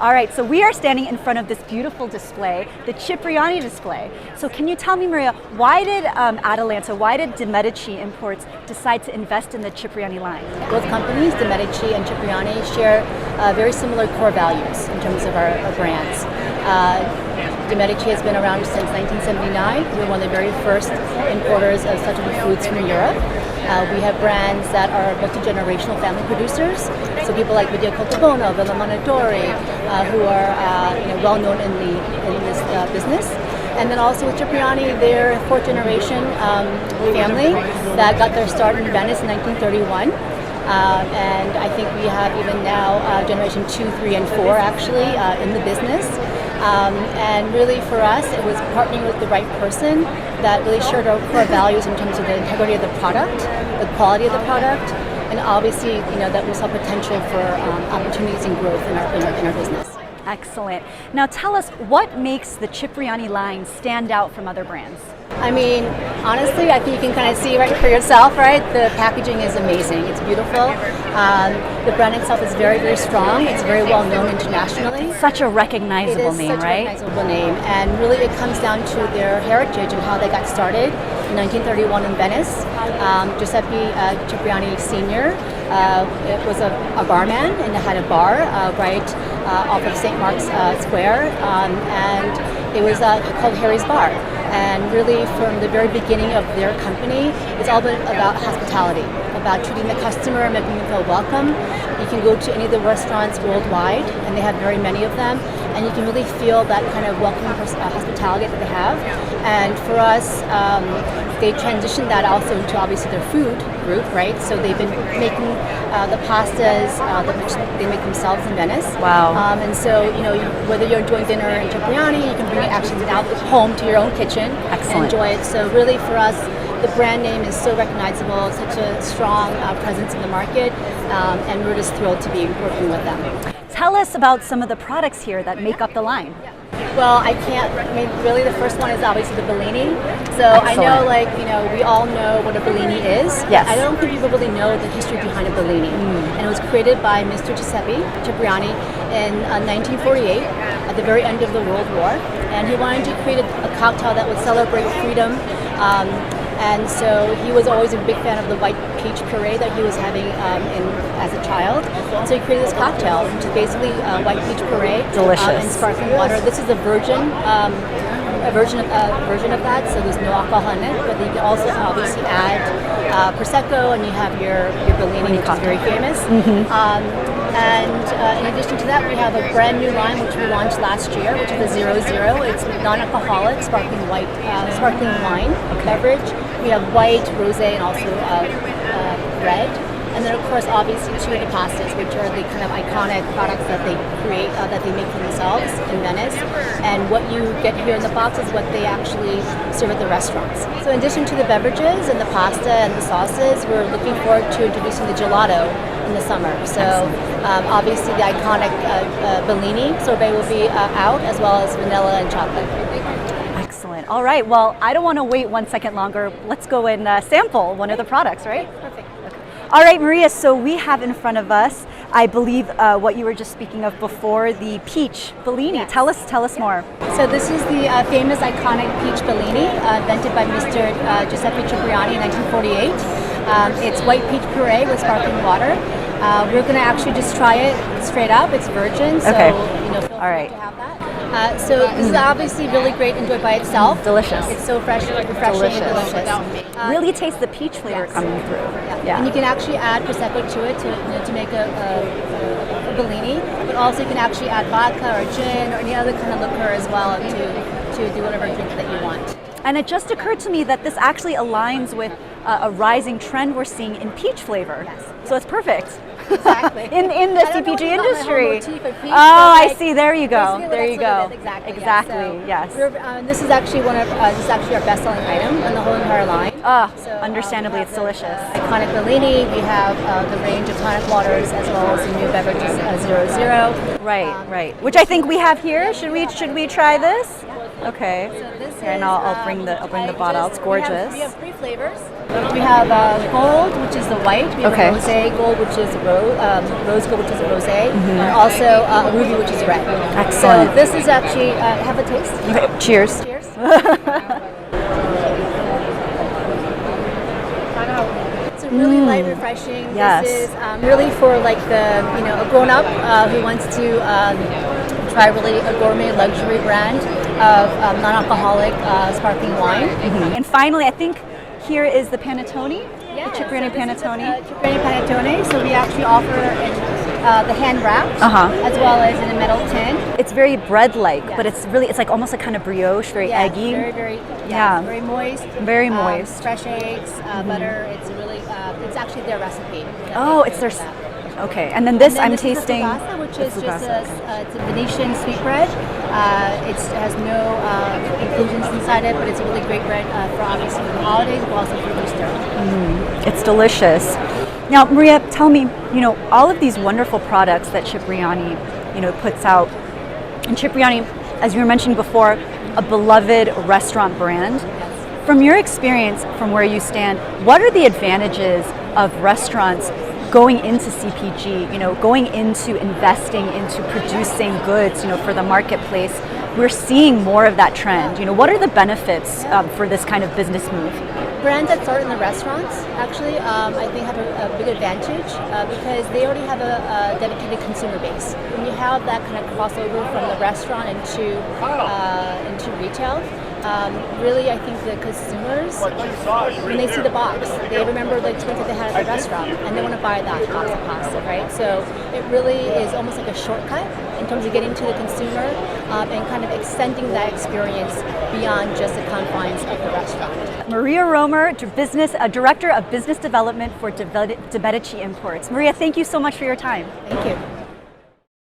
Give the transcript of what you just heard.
All right, so we are standing in front of this beautiful display, the Cipriani display. So can you tell me, Maria, why did 𝗟𝗲𝘁, why did Medici Imports decide to invest in the Cipriani line? Both companies, Medici and Cipriani, share very similar core values in terms of our brands. Medici has been around since 1979. We're one of the very first importers of sustainable foods from Europe. We have brands that are multi-generational family producers, so people like Medici Imports, who are well known in this business. And then also with Cipriani, they're a fourth generation family that got their start in Venice in 1931. And I think we have even now generation 2, 3, and 4 actually in the business. And really for us, it was partnering with the right person that really shared our core values in terms of the integrity of the product, the quality of the product, and obviously that we saw potential for opportunities and growth in our business. Excellent. Now tell us, what makes the Cipriani line stand out from other brands? I mean, honestly, I think you can kind of see right for yourself, right? The packaging is amazing. It's beautiful. The brand itself is very, very strong. It's very well known internationally. It's such a recognizable name, right? It is such a recognizable name, and really it comes down to their heritage and how they got started in 1931 in Venice. Giuseppe Cipriani Sr. Was a barman and had a bar right off of St. Mark's Square, and it was called Harry's Bar. And really, from the very beginning of their company, it's all been about hospitality, about treating the customer, making them feel welcome. You can go to any of the restaurants worldwide, and they have very many of them, and you can really feel that kind of welcoming hospitality that they have. And for us, they transitioned that also into obviously their food group, right? So they've been making the pastas which they make themselves in Venice. Wow. And so, whether you're enjoying dinner in Cipriani, you can bring it actually out home to your own kitchen. Excellent. And enjoy it. So really for us, the brand name is so recognizable, such a strong presence in the market, and we're just thrilled to be working with them. Tell us about some of the products here that make up the line. Well, really the first one is obviously the 𝗟𝗲𝘁. So Excellent. I know, we all know what a 𝗟𝗍𝗁 is. Yes. I don't think people really know the history behind a 𝗟𝗍𝗁. And it was created by Mr. Giuseppe Cipriani in 1948 at the very end of the World War. And he wanted to create a cocktail that would celebrate freedom. And so he was always a big fan of the white peach puree that he was having as a child. So he created this cocktail, which is basically white peach puree. Delicious. And sparkling water. This is a version of that, so there's no alcohol in it. But you can also obviously add prosecco, and you have your 𝗟𝗟𝗁, which is very famous. And in addition to that, we have a brand new line which we launched last year, which is the 𝗟𝗏. It's non-alcoholic sparkling wine beverage. We have white, rosé, and also red. And then, of course, obviously, two of the pastas, which are the kind of iconic products that they create, that they make for themselves in Venice. And what you get here in the box is what they actually serve at the restaurants. So in addition to the beverages and the pasta and the sauces, we're looking forward to introducing the gelato in the summer. So obviously, the iconic 𝗟𝗏𝘁 sorbet will be out, as well as vanilla and chocolate. Excellent. All right. Well, I don't want to wait 1 second longer. Let's go and sample one of the products, right? Perfect. All right, Maria, so we have in front of us, I believe, what you were just speaking of before, the peach 𝗟𝗁𝘁. Yes. Tell us more. So this is the famous iconic peach 𝗟𝗁𝘁, invented by Mr. Giuseppe Cipriani in 1948. It's white peach puree with sparkling water. We're going to actually just try it straight up. It's virgin, so okay. Feel free All right. to have that. So this is obviously really great enjoyed by itself. Delicious. It's so fresh, refreshing, and delicious. Really taste the peach flavor coming through. Yeah. And you can actually add prosecco to it to make a 𝗟𝗏𝘁, but also you can actually add vodka or gin or any other kind of liquor as well to do whatever drink that you want. And it just occurred to me that this actually aligns with a rising trend we're seeing in peach flavor. Yes. So it's perfect. Exactly. in the CPG industry. Peach, I see. There you go. There you go. Exactly. Exactly. Yes. Yes. This is actually our best-selling item in the whole entire line. Understandably, it's delicious. Iconic 𝗟𝗏𝘁. We have the range of tonic waters as well as the new beverages 𝗟𝗏𝘁. Right. Which I think we have here. Should we try this? Okay. So this Here, and I'll bring the bottle. It's gorgeous. We have 3 flavors. We have gold, which is the white. We have Okay. a rosé gold, which is rose gold, which is a rosé, and also a ruby, which is red. Excellent. So this is actually have a taste. Okay, cheers. Cheers. It's really light, refreshing. Yes. This is really for like a grown-up who wants to try really a gourmet luxury brand of non-alcoholic sparkling wine. And finally, I think here is the panettone, the Cipriani panettone. Cipriani panettone. So we actually offer in the hand wrapped, as well as in a metal tin. It's very bread-like, but it's like almost like kind of brioche, very eggy. Very, very moist. Very moist. Fresh eggs, butter. It's really, it's actually their recipe. Oh, it's their. Okay, and then this I'm this tasting. Is the 𝗟𝗲𝘁, which is just it's a Venetian sweetbread. It has no inclusions inside it, but it's a really great bread for obviously the holidays, but also for Easter. It's delicious. Now, Maria, tell me, all of these wonderful products that Cipriani, puts out, and Cipriani, as you were mentioning before, a beloved restaurant brand. From your experience, from where you stand, what are the advantages of restaurants going into CPG, going into investing into producing goods, for the marketplace? We're seeing more of that trend. What are the benefits for this kind of business move? Brands that start in the restaurants actually, I think, have a big advantage because they already have a dedicated consumer base. When you have that kind of crossover from the restaurant into retail, really, I think the consumers, when they see the box, they remember the experience that they had at the restaurant, and they want to buy that box of pasta, right? So it really is almost like a shortcut in terms of getting to the consumer and kind of extending that experience beyond just the confines of the restaurant. Maria Romer, Director of Business Development for 𝗟𝗏𝘁 Imports. Maria, thank you so much for your time. Thank you.